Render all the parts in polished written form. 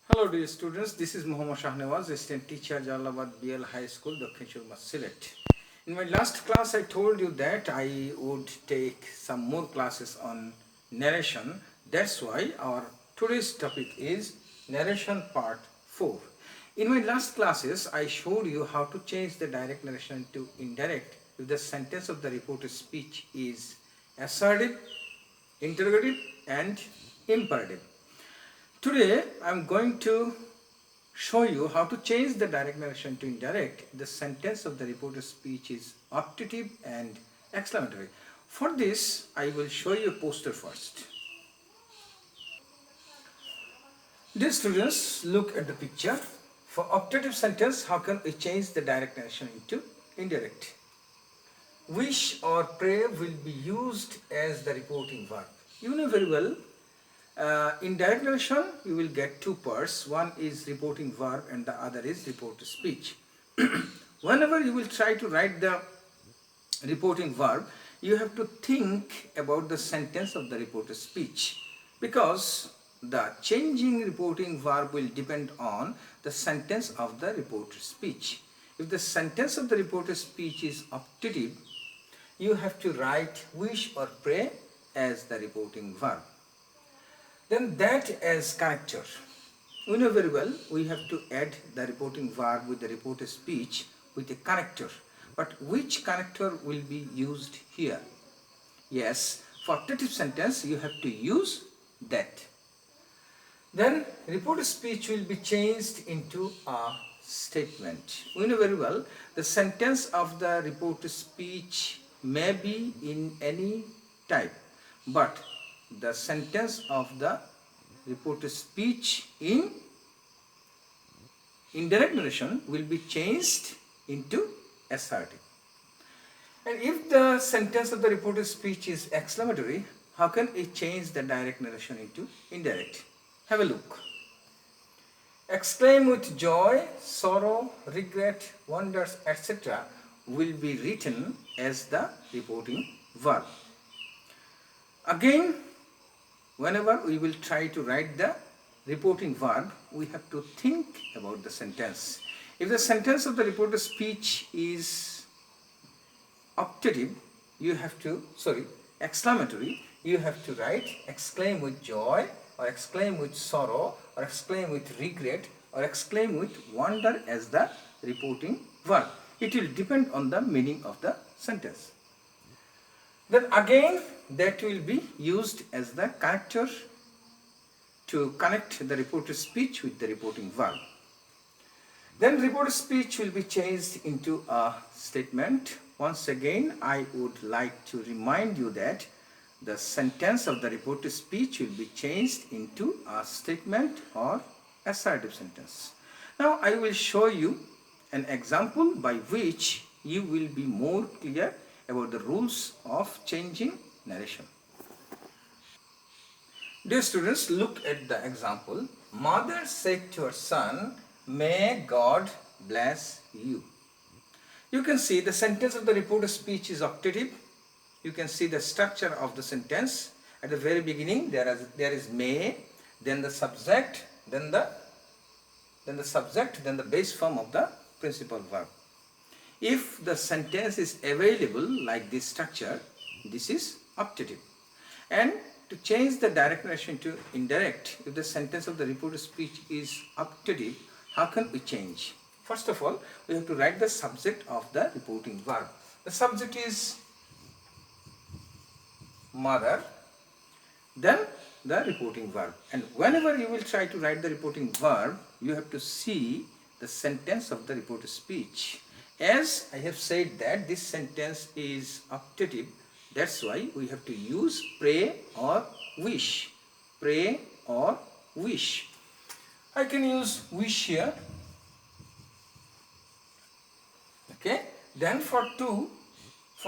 Hello dear students, this is Muhammad Shahnawaz, assistant teacher Jalalabad BL High School, Dakhin Shurma, Sylhet. In my last class I told you that I would take some more classes on narration. That's why our today's topic is narration part 4. In my last classes I showed you how to change the direct narration to indirect if the sentence of the reported speech is assertive, interrogative and imperative. Today I am going to show you how to change the direct narration to indirect. The sentence of the reported speech is optative and exclamatory. For this, I will show you a poster first. Dear students, look at the picture. For optative sentence, how can we change the direct narration into indirect? Wish or pray will be used as the reporting verb. You know very well, in direct narration, you will get two parts. One is reporting verb and the other is reported speech. Whenever you will try to write the reporting verb, you have to think about the sentence of the reported speech, because the changing reporting verb will depend on the sentence of the reported speech. If the sentence of the reported speech is optative, you have to write wish or pray as the reporting verb. Then that as character. We know very well we have to add the reporting verb with the reported speech with a character. But which character will be used here? Yes, for optative sentence you have to use that. Then reported speech will be changed into a statement. We know very well the sentence of the reported speech may be in any type, but the sentence of the reported speech in indirect narration will be changed into assertive. And if the sentence of the reported speech is exclamatory, how can we change the direct narration into indirect? Have a look. Exclaim with joy, sorrow, regret, wonders, etc. will be written as the reporting verb. Again, whenever we will try to write the reporting verb, we have to think about the sentence. If the sentence of the reported speech is optative, exclamatory, you have to write exclaim with joy, or exclaim with sorrow, or exclaim with regret, or exclaim with wonder as the reporting verb. It will depend on the meaning of the sentence. Then again, that will be used as the character to connect the reported speech with the reporting verb. Then reported speech will be changed into a statement. Once again, I would like to remind you that the sentence of the reported speech will be changed into a statement or assertive sentence. Now I will show you an example by which you will be more clear about the rules of changing narration. Dear students, look at the example. Mother said to her son, "May God bless you." You can see the sentence of the reported speech is optative. You can see the structure of the sentence. At the very beginning, there is may, then the subject, then the base form of the principal verb. If the sentence is available like this structure, this is optative. And to change the direct narration to indirect, if the sentence of the reported speech is optative, how can we change? First of all, we have to write the subject of the reporting verb. The subject is mother, then the reporting verb. And whenever you will try to write the reporting verb, you have to see the sentence of the reported speech. As I have said that this sentence is optative, that's why we have to use pray or wish. Pray or wish. I can use wish here. Okay. Then for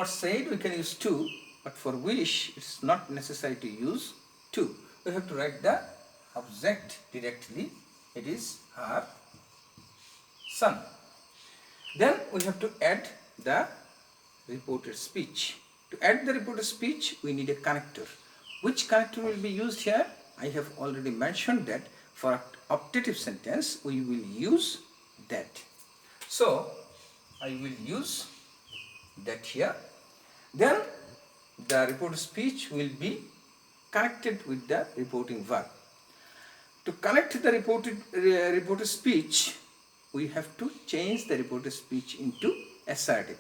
said we can use to, but for wish it's not necessary to use to. We have to write the object directly. It is her son. Then we have to add the reported speech. To add the reported speech, we need a connector. Which connector will be used here? I have already mentioned that for optative sentence, we will use that. So, I will use that here. Then, the reported speech will be connected with the reporting verb. To connect the reported speech, we have to change the reported speech into assertive.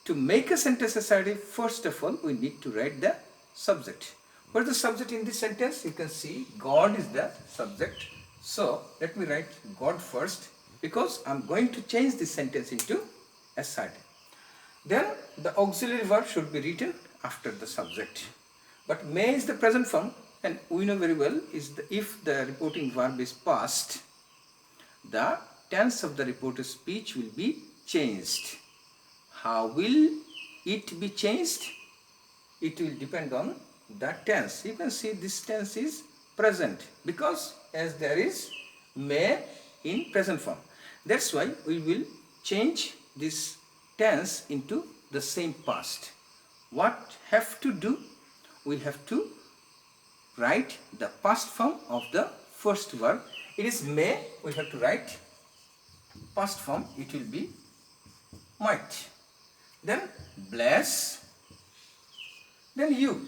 To make a sentence assertive, first of all, we need to write the subject. What is the subject in this sentence? You can see God is the subject. So, let me write God first, because I am going to change this sentence into assertive. Then, the auxiliary verb should be written after the subject. But may is the present form, and we know very well if the reporting verb is past, the tense of the reported speech will be changed. How will it be changed? It will depend on the tense. You can see this tense is present, because as there is may in present form. That's why we will change this tense into the same past. What have to do? We have to write the past form of the first verb. It is may, we have to write past form, it will be might. Then bless, then you.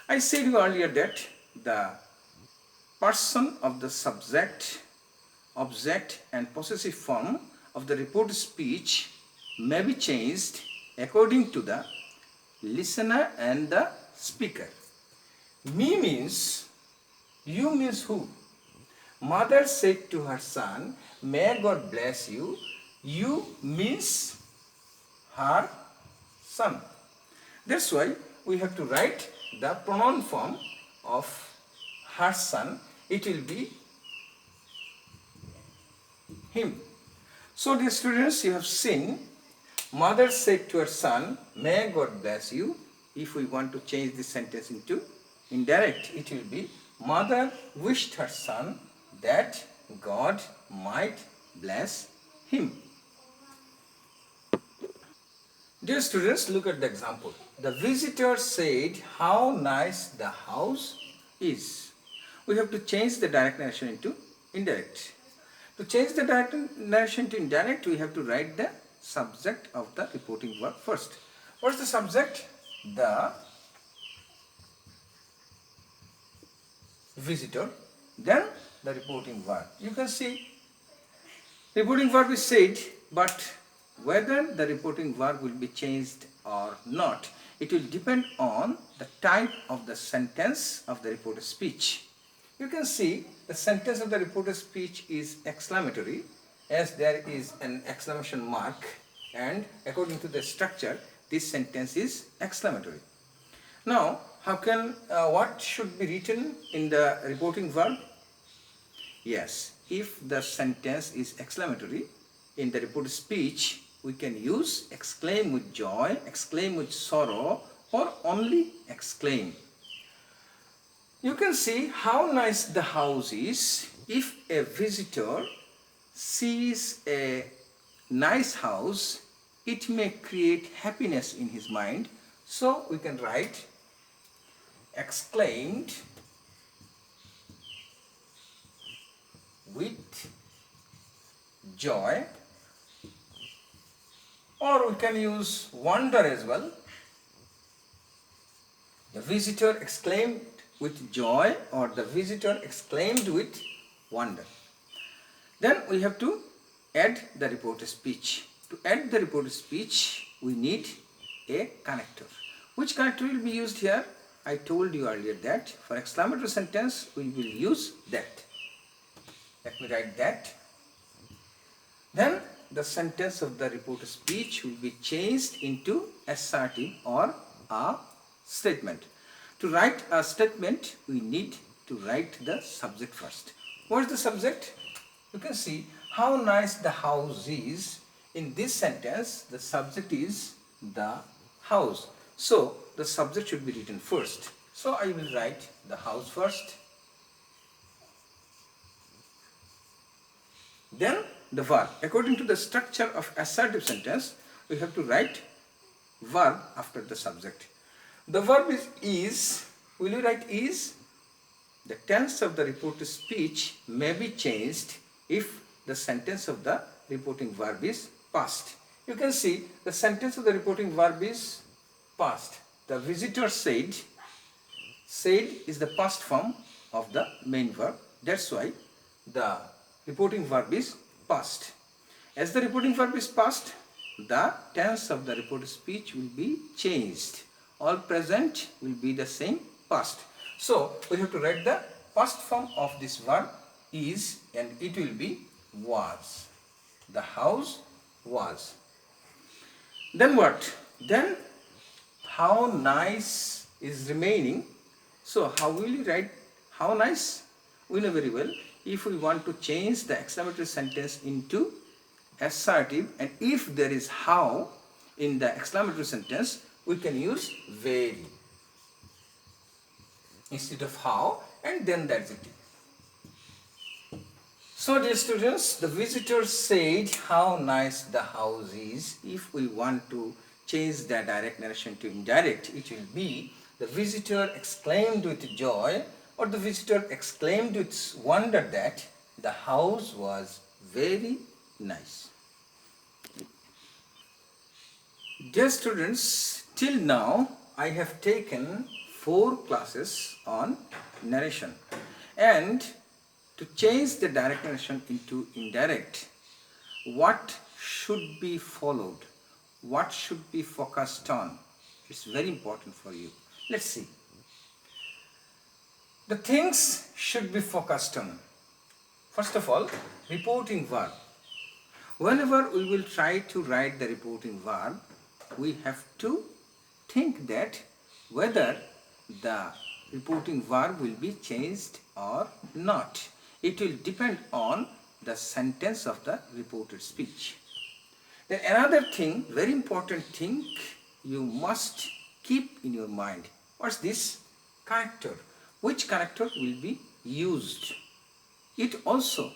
I said you earlier that the person of the subject, object and possessive form of the reported speech may be changed according to the listener and the speaker. Me means, you means who? Mother said to her son, may God bless you. You means her son. That's why we have to write the pronoun form of her son. It will be him. So dear students, you have seen mother said to her son, may God bless you. If we want to change this sentence into indirect, it will be mother wished her son that God might bless him. Dear students, look at the example. The visitor said how nice the house is. We have to change the direct narration into indirect. To change the direct narration to indirect, we have to write the subject of the reporting verb first. What is the subject? The visitor. Then the reporting verb. You can see reporting verb is said, but whether the reporting verb will be changed or not, it will depend on the type of the sentence of the reported speech. You can see the sentence of the reported speech is exclamatory, as there is an exclamation mark, and according to the structure, this sentence is exclamatory. Now, what should be written in the reporting verb? Yes, if the sentence is exclamatory in the reported speech, we can use exclaim with joy, exclaim with sorrow, or only exclaim. You can see how nice the house is. If a visitor sees a nice house, it may create happiness in his mind. So we can write exclaimed with joy, or we can use wonder as well. The visitor exclaimed with joy, or the visitor exclaimed with wonder. Then we have to add the reported speech. To add the reported speech, we need a connector. Which connector will be used here? I told you earlier that for exclamatory sentence, we will use that. Let me write that. Then the sentence of the reported speech will be changed into assertive or a statement. To write a statement, we need to write the subject first. What is the subject? You can see how nice the house is. In this sentence, the subject is the house. So, the subject should be written first. So, I will write the house first. Then, the verb. According to the structure of assertive sentence, we have to write verb after the subject. The verb is. Will you write is? the tense of the reported speech may be changed if the sentence of the reporting verb is past. You can see the sentence of the reporting verb is past. The visitor said. Said is the past form of the main verb. That's why the reporting verb is past. As the reporting verb is past, the tense of the reported speech will be changed. All present will be the same past. So we have to write the past form of this verb is, and it will be was. The house was. Then what? Then how nice is remaining. So how will you write how nice? We know very well. If we want to change the exclamatory sentence into assertive, and if there is how in the exclamatory sentence, we can use very instead of how, and then that's it. So dear students, the visitor said how nice the house is. If we want to change the direct narration to indirect, it will be the visitor exclaimed with joy, or the visitor exclaimed with wonder that the house was very nice. Dear students, till now I have taken 4 classes on narration, and to change the direct narration into indirect, what should be followed? What should be focused on? It's very important for you. Let's see. The things should be focused on. First of all, reporting verb. Whenever we will try to write the reporting verb, we have to think that whether the reporting verb will be changed or not. It will depend on the sentence of the reported speech. Then another thing, very important thing, you must keep in your mind. What's this? Character. Which character will be used? It also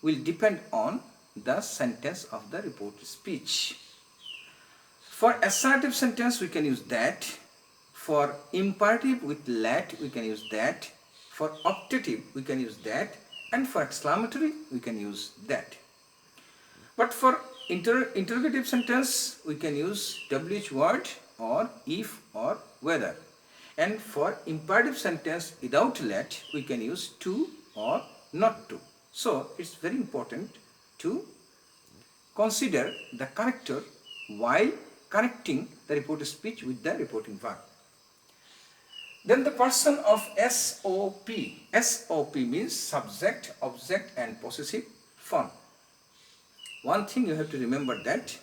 will depend on the sentence of the reported speech. For assertive sentence, we can use that. For imperative with let, we can use that. For optative, we can use that. And for exclamatory, we can use that. But for interrogative sentence, we can use WH word or if or whether. And for imperative sentence without let, we can use to or not to. So it's very important to consider the character while connecting the reported speech with the reporting verb. Then the person of SOP. SOP means subject, object and possessive form. One thing you have to remember, that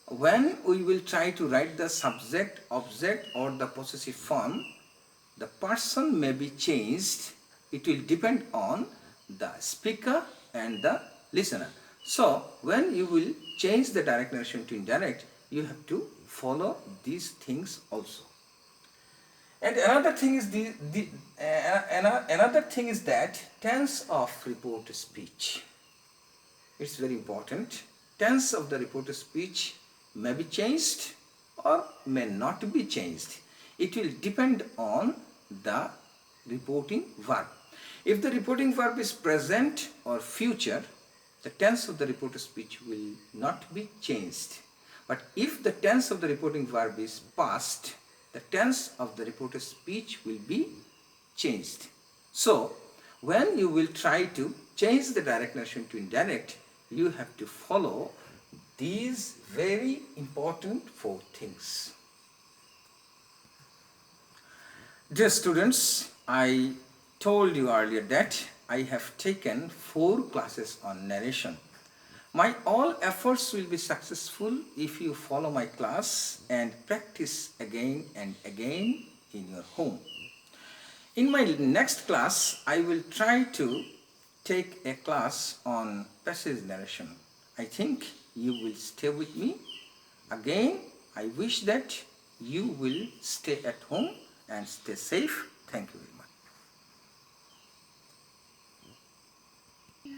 when we will try to write the subject, object or the possessive form, the person may be changed. It will depend on the speaker and the listener. So when you will change the direct narration to indirect, you have to follow these things also. And another thing is another thing is that tense of reported speech. It's very important. Tense of the reported speech may be changed or may not be changed. It will depend on the reporting verb. If the reporting verb is present or future, the tense of the reported speech will not be changed. But if the tense of the reporting verb is past, the tense of the reported speech will be changed. So, when you will try to change the direct narration to indirect, you have to follow these very important 4 things. Dear students, I told you earlier that I have taken 4 classes on narration. My all efforts will be successful if you follow my class and practice again and again in your home. In my next class, I will try to take a class on passage narration. I think you will stay with me. Again, I wish that you will stay at home and stay safe. Thank you very much.